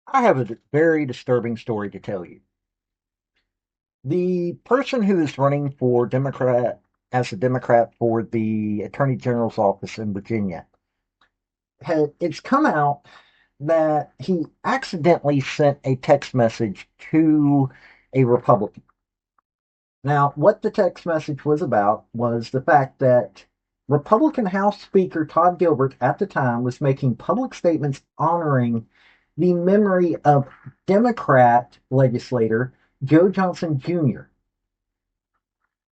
I have a very disturbing story to tell you. The person who is running for Democrat as a Democrat for the Attorney General's office in Virginia, it's come out that he accidentally sent a text message to a Republican. Now, what the text message was about was the fact that Republican House Speaker Todd Gilbert at the time was making public statements honoring the memory of Democrat legislator Joe Johnson Jr.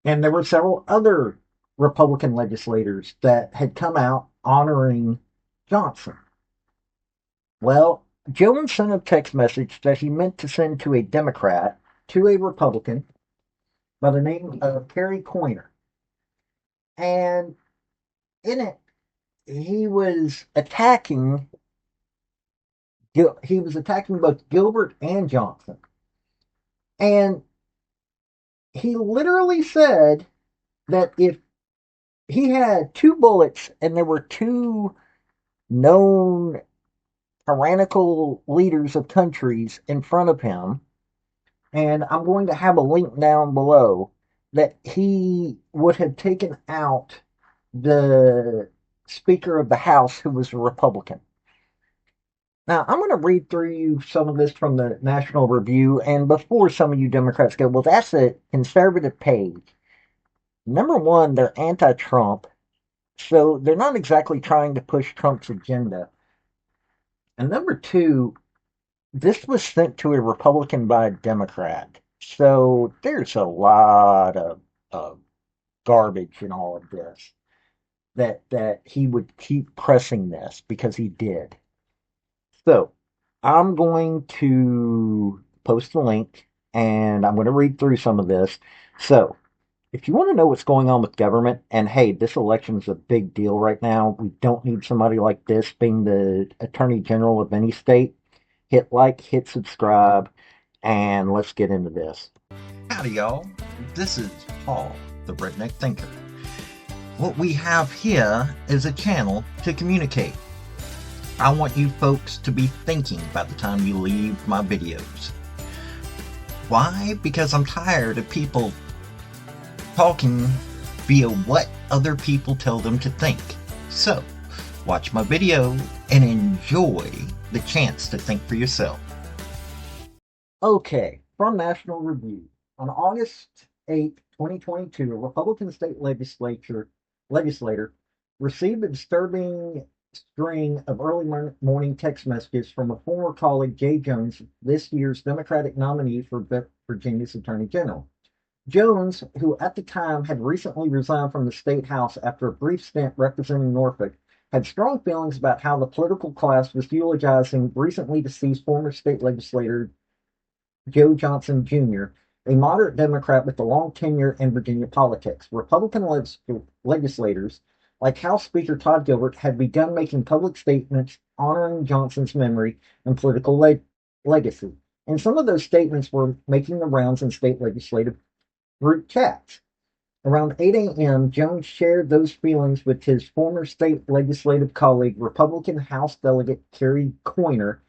And there were several other Republican legislators that had come out honoring Johnson. Well, Jones sent a text message that he meant to send to a Democrat to a Republican by the name of Carrie Coyner. And in it, he was attacking he was attacking both Gilbert and Johnson. And he literally said that if he had two bullets and there were two known tyrannical leaders of countries in front of him, and I'm going to have a link down below, that he would have taken out the Speaker of the House, who was a Republican. Now, I'm going to read through you some of this from the National Review, and before some of you Democrats go, well, that's a conservative page. Number one, they're anti Trump, so they're not exactly trying to push Trump's agenda. And number two, this was sent to a Republican by a Democrat. So there's a lot of garbage in all of this that he would keep pressing this because he did. So I'm going to post a link and I'm going to read through some of this. So if you want to know what's going on with government, and hey, this election is a big deal right now, we don't need somebody like this being the attorney general of any state. Hit like, hit subscribe, and let's get into this. Howdy, y'all. This is Paul, the Redneck Thinker. What we have here is a channel to communicate. I want you folks to be thinking by the time you leave my videos. Why? Because I'm tired of people talking via what other people tell them to think. So, watch my video and enjoy the chance to think for yourself. Okay, from National Review. On August 8, 2022, a Republican state legislator received a disturbing string of early morning text messages from a former colleague, Jay Jones, this year's Democratic nominee for Virginia's Attorney General. Jones, who at the time had recently resigned from the state house after a brief stint representing Norfolk, had strong feelings about how the political class was eulogizing recently deceased former state legislator Joe Johnson Jr., a moderate Democrat with a long tenure in Virginia politics. Republican legislators, like House Speaker Todd Gilbert, had begun making public statements honoring Johnson's memory and political legacy. And some of those statements were making the rounds in state legislative group chats. Around 8 a.m., Jones shared those feelings with his former state legislative colleague, Republican House Delegate Carrie Coyner,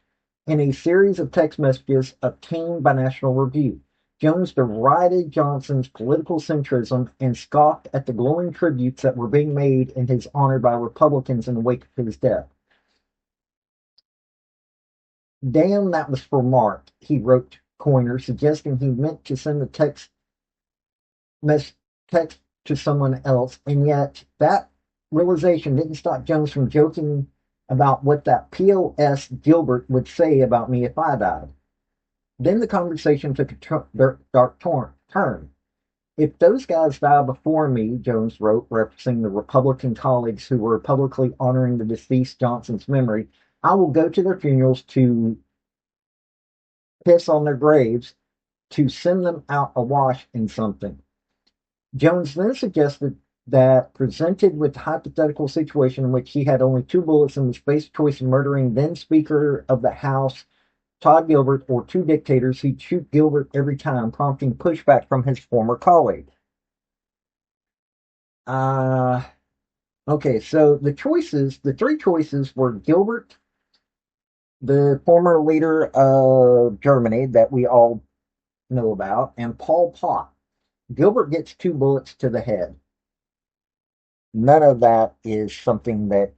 in a series of text messages obtained by National Review. Jones derided Johnson's political centrism and scoffed at the glowing tributes that were being made in his honor by Republicans in the wake of his death. Damn, that was for Mark, he wrote Coyner, suggesting he meant to send the text to someone else, and yet that realization didn't stop Jones from joking about what that POS Gilbert would say about me if I died. Then the conversation took a dark turn. If those guys die before me, Jones wrote, referencing the Republican colleagues who were publicly honoring the deceased Johnson's memory, I will go to their funerals to piss on their graves, to send them out awash in something. Jones then suggested that, presented with the hypothetical situation in which he had only two bullets and was faced choice of murdering then Speaker of the House Todd Gilbert or two dictators, he'd shoot Gilbert every time, prompting pushback from his former colleague. Okay, so the three choices were Gilbert, the former leader of Germany that we all know about, and Pol Pot. Gilbert gets 2 bullets to the head. None of that is something that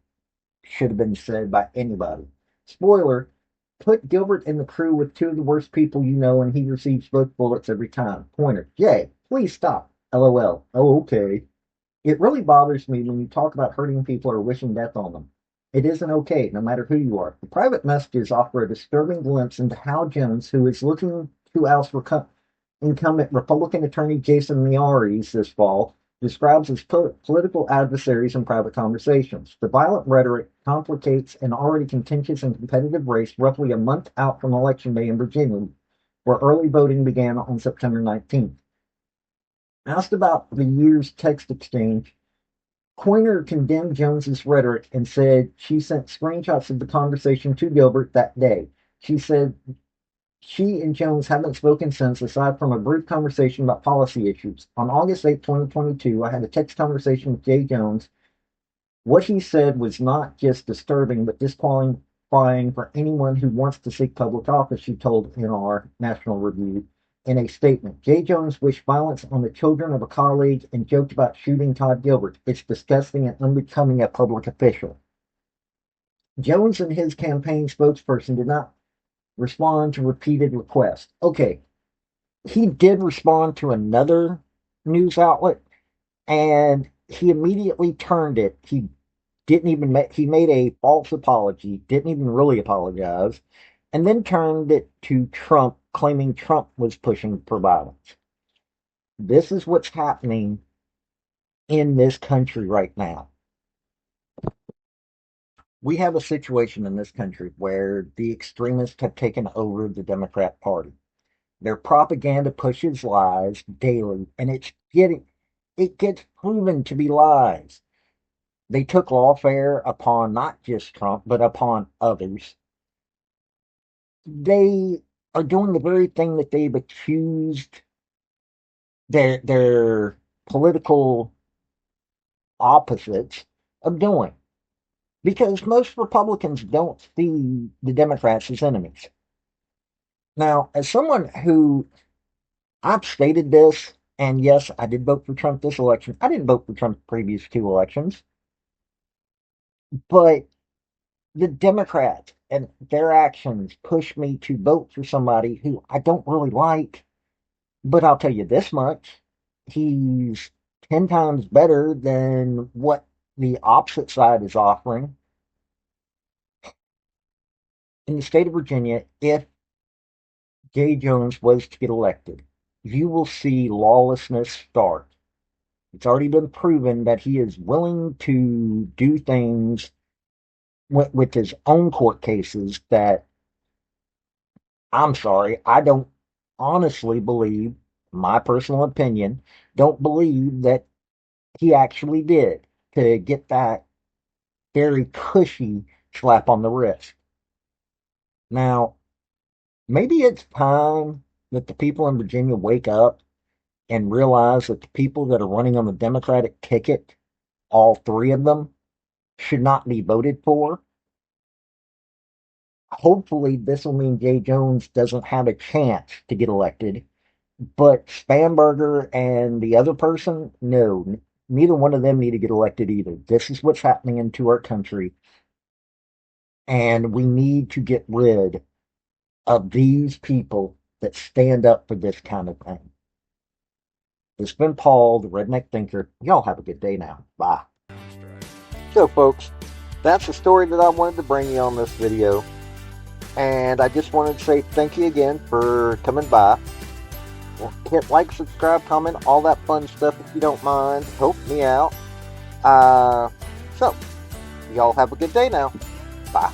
should have been said by anybody. Spoiler, put Gilbert in the crew with two of the worst people you know, and he receives both bullets every time. Pointer, Jay, please stop. LOL. Oh, okay. It really bothers me when you talk about hurting people or wishing death on them. It isn't okay, no matter who you are. The private messages offer a disturbing glimpse into how Jones, who is looking to oust incumbent Republican Attorney Jason Miyares this fall, describes his political adversaries in private conversations. The violent rhetoric complicates an already contentious and competitive race roughly a month out from Election Day in Virginia, where early voting began on September 19th. Asked about the year's text exchange, Coyner condemned Jones's rhetoric and said she sent screenshots of the conversation to Gilbert that day. She said she and Jones haven't spoken since, aside from a brief conversation about policy issues. On August 8, 2022, I had a text conversation with Jay Jones. What he said was not just disturbing, but disqualifying for anyone who wants to seek public office, she told NR National Review in a statement. Jay Jones wished violence on the children of a colleague and joked about shooting Todd Gilbert. It's disgusting and unbecoming a public official. Jones and his campaign spokesperson did not respond to repeated requests. Okay, he did respond to another news outlet, and he immediately turned it. He made a false apology, didn't even really apologize, and then turned it to Trump, claiming Trump was pushing for violence. This is what's happening in this country right now. We have a situation in this country where the extremists have taken over the Democrat Party. Their propaganda pushes lies daily, and it gets proven to be lies. They took lawfare upon not just Trump, but upon others. They are doing the very thing that they've accused their political opposites of doing. Because most Republicans don't see the Democrats as enemies. Now, as someone who I've stated this, and yes, I did vote for Trump this election. I didn't vote for Trump the previous 2 elections. But the Democrats and their actions push me to vote for somebody who I don't really like. But I'll tell you this much, he's 10 times better than what the opposite side is offering. In the state of Virginia, if Jay Jones was to get elected, you will see lawlessness start. It's already been proven that he is willing to do things with his own court cases that, I'm sorry, I don't honestly believe, my personal opinion, don't believe that he actually did to get that very cushy slap on the wrist. Now, maybe it's time that the people in Virginia wake up and realize that the people that are running on the Democratic ticket, all three of them, should not be voted for. Hopefully, this will mean Jay Jones doesn't have a chance to get elected. But Spamberger and the other person, no, neither one of them need to get elected either. This is what's happening into our country. And we need to get rid of these people that stand up for this kind of thing. This has been Paul, the Redneck Thinker. Y'all have a good day now. Bye. So, folks, that's the story that I wanted to bring you on this video. And I just wanted to say thank you again for coming by. Hit like, subscribe, comment, all that fun stuff if you don't mind. Help me out. So, y'all have a good day now. Bye.